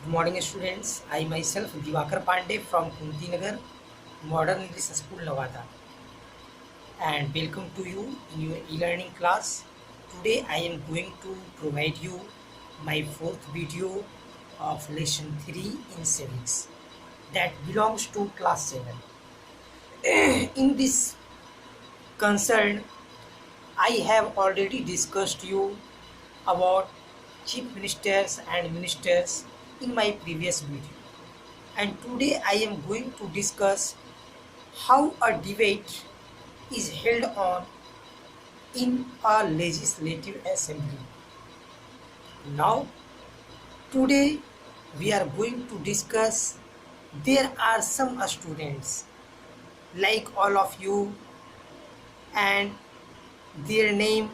Good morning, students. I myself, Divakar Pandey from KUNTI NAGAR, Modern English School, NAWADA, and welcome to you in your e-learning class. Today, I am going to provide you my fourth video of lesson 3 in Civics that belongs to class 7. In this concern, I have already discussed you about chief ministers and ministers in my previous video. And today I am going to discuss how a debate is held on in a legislative assembly. Now, today we are going to discuss there are some students like all of you, and their name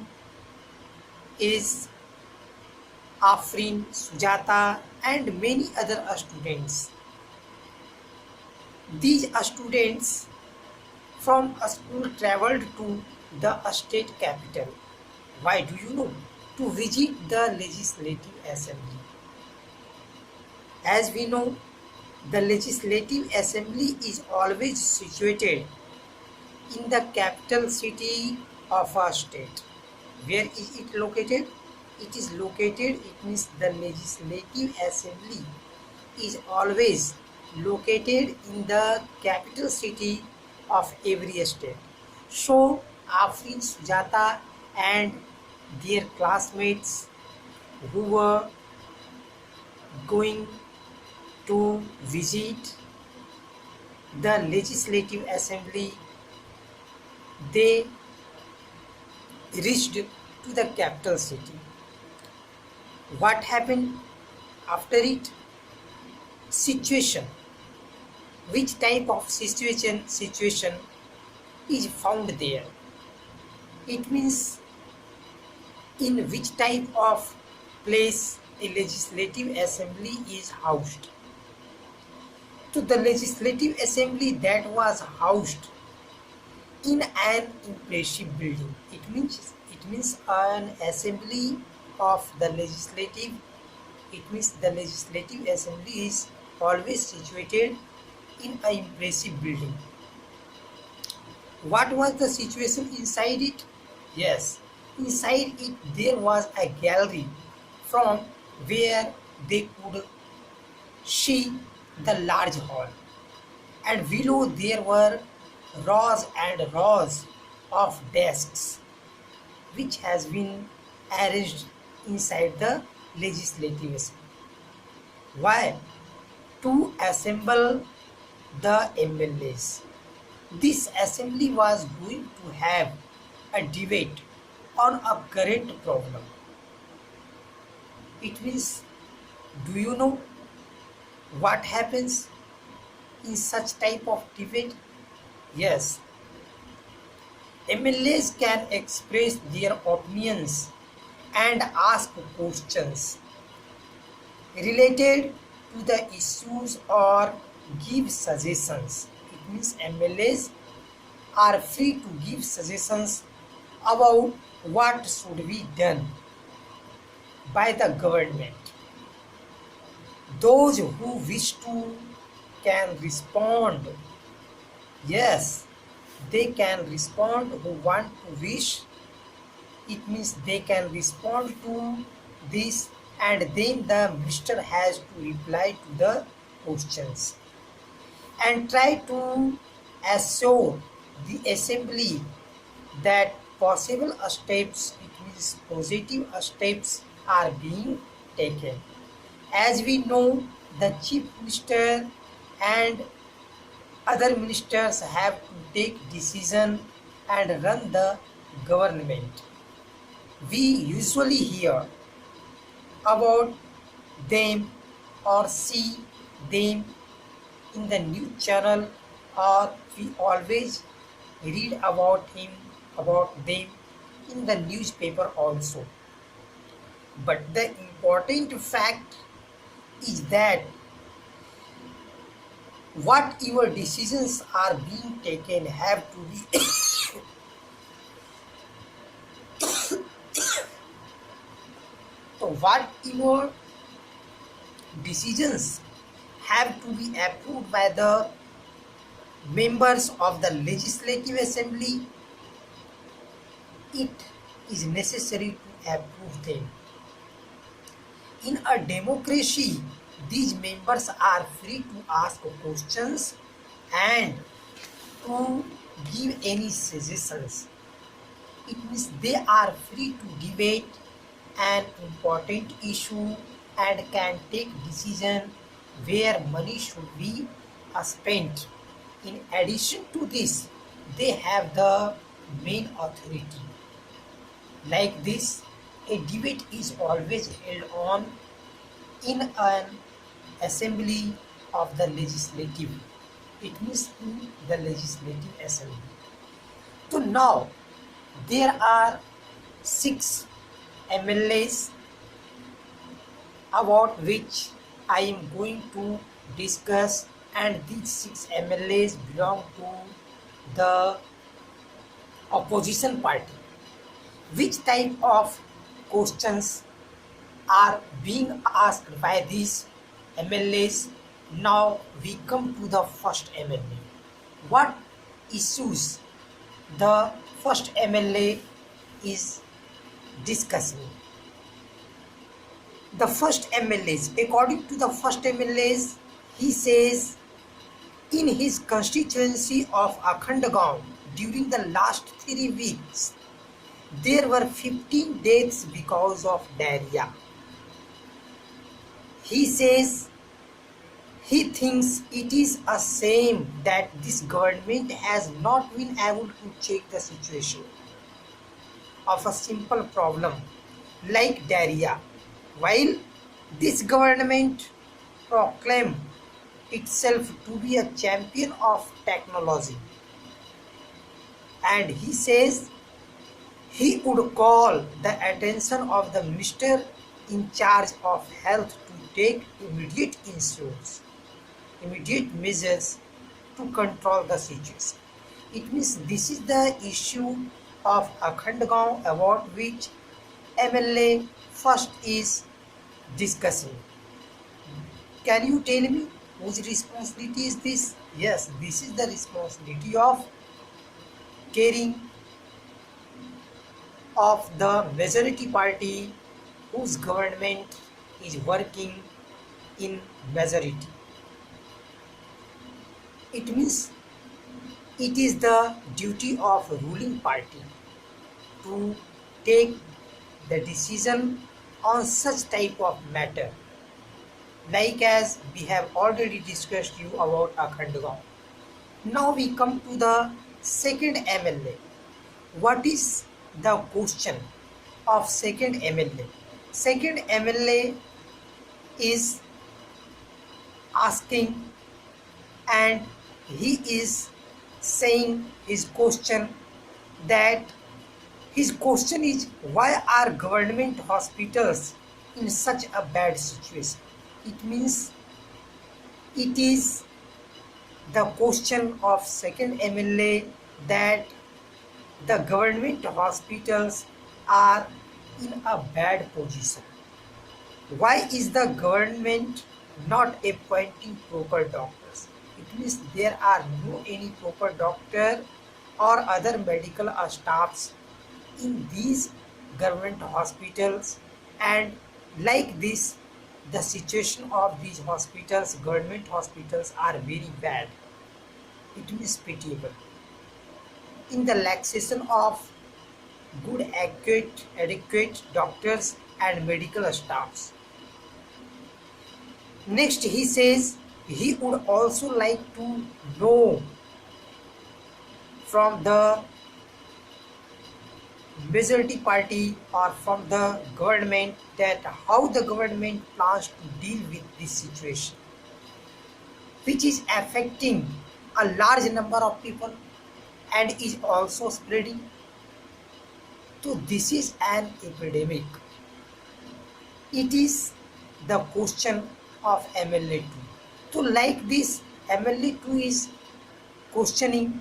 is Afrin, Sujata, and many other students. These students from a school traveled to the state capital. Why do you know? To visit the legislative assembly. As we know, the legislative assembly is always situated in the capital city of a state. Where is it located? It is located, it means the legislative assembly is always located in the capital city of every state. So, Afrin, Sujata and their classmates who were going to visit the legislative assembly, they reached to the capital city. What happened after it? Situation. Which type of situation is found there? It means in which type of place a legislative assembly is housed. So the legislative assembly that was housed in an impressive building. It means an assembly of the legislative. It means the legislative assembly is always situated in an impressive building. What was the situation inside it? Yes, inside it there was a gallery from where they could see the large hall, and below there were rows and rows of desks which has been arranged inside the legislative assembly. Why? To assemble the MLAs. This assembly was going to have a debate on a current problem. It means, do you know what happens in such type of debate? Yes, MLAs can express their opinions and ask questions related to the issues or give suggestions. It means MLAs are free to give suggestions about what should be done by the government. Those who wish to can respond. Yes, they can respond who want to wish. It means they can respond to this, and then the minister has to reply to the questions and try to assure the assembly that possible steps, it means positive steps, are being taken. As we know, the chief minister and other ministers have to take decision and run the government. We usually hear about them or see them in the news channel, or we always read about them in the newspaper also. But the important fact is that what your decisions are being taken have to be so what your decisions have to be approved by the members of the Legislative Assembly, it is necessary to approve them. In a democracy, these members are free to ask questions and to give any suggestions. It means they are free to debate an important issue and can take decision where money should be spent. In addition to this, they have the main authority. Like this, a debate is always held on in an assembly of the legislative. It means in the legislative assembly. So now there are 6 MLAs about which I am going to discuss, and these 6 MLAs belong to the opposition party. Which type of questions are being asked by these MLAs? Now we come to the first MLA. What issues the first MLA is discussing? The first MLAs, according to the first MLAs, he says in his constituency of Akhandagaon during the last 3 weeks, there were 15 deaths because of diarrhea. He says he thinks it is a shame that this government has not been able to check the situation of a simple problem like diarrhea, while this government proclaimed itself to be a champion of technology. And he says he would call the attention of the minister in charge of health to take immediate measures to control the situation. It means this is the issue of Akhandagaon about which MLA first is discussing. Can you tell me whose responsibility is this? Yes, this is the responsibility of caring of the majority party whose government is working in majority. It means it is the duty of ruling party to take the decision on such type of matter, like as we have already discussed you about Akhandagaon. Now we come to the second MLA. What is the question of second MLA? Second MLA is asking, and he is saying his question, that his question is, why are government hospitals in such a bad situation? It means it is the question of second MLA that the government hospitals are in a bad position. Why is the government not appointing proper doctors? It means there are no any proper doctor or other medical staffs in these government hospitals, and like this the situation of these hospitals, government hospitals, are very bad. It means pitiable in the laxation of good adequate doctors and medical staffs. Next, he says he would also like to know from the majority party or from the government that how the government plans to deal with this situation, which is affecting a large number of people and is also spreading. So this is an epidemic. It is the question of MLA2. So like this, MLA2 is questioning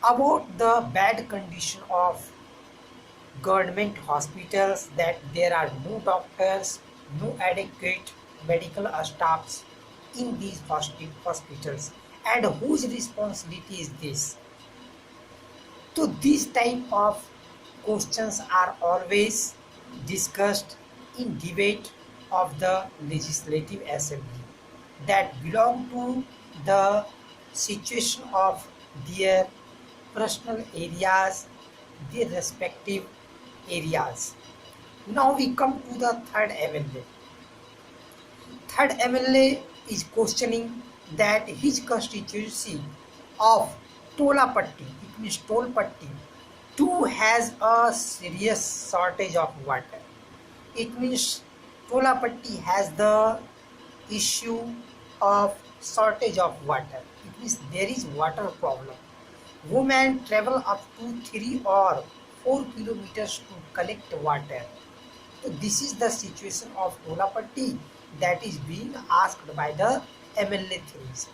about the bad condition of government hospitals, that there are no doctors, no adequate medical staffs in these hospitals, and whose responsibility is this? So these type of questions are always discussed in debate of the legislative assembly that belong to the situation of their personal areas, their respective areas. Now we come to the third MLA. Third MLA is questioning that his constituency of Tolapatti, it means Tolpatti, too has a serious shortage of water. It means Tolapatti has the issue of shortage of water. It means there is water problem. Women travel up to 3 or 4 kilometers to collect water. So this is the situation of Tolapatti that is being asked by the MLA things.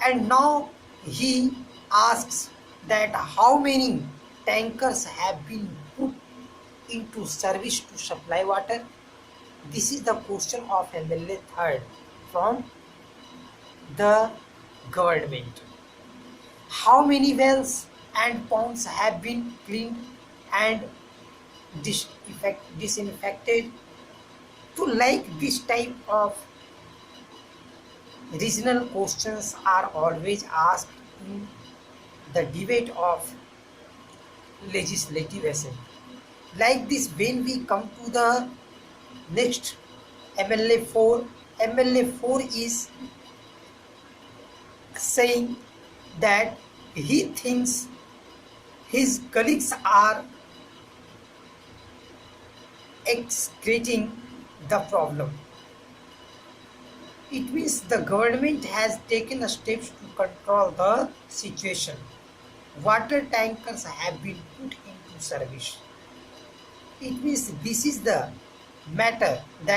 And now he asks that how many tankers have been put into service to supply water. This is the question of MLA third from the government. How many wells and ponds have been cleaned and disinfected? To like this type of regional questions are always asked in the debate of legislative assembly. Like this, when we come to the next MLA 4, MLA 4 is saying that he thinks his colleagues are excreting the problem. It means the government has taken steps to control the situation. Water tankers have been put into service. It means this is the matter that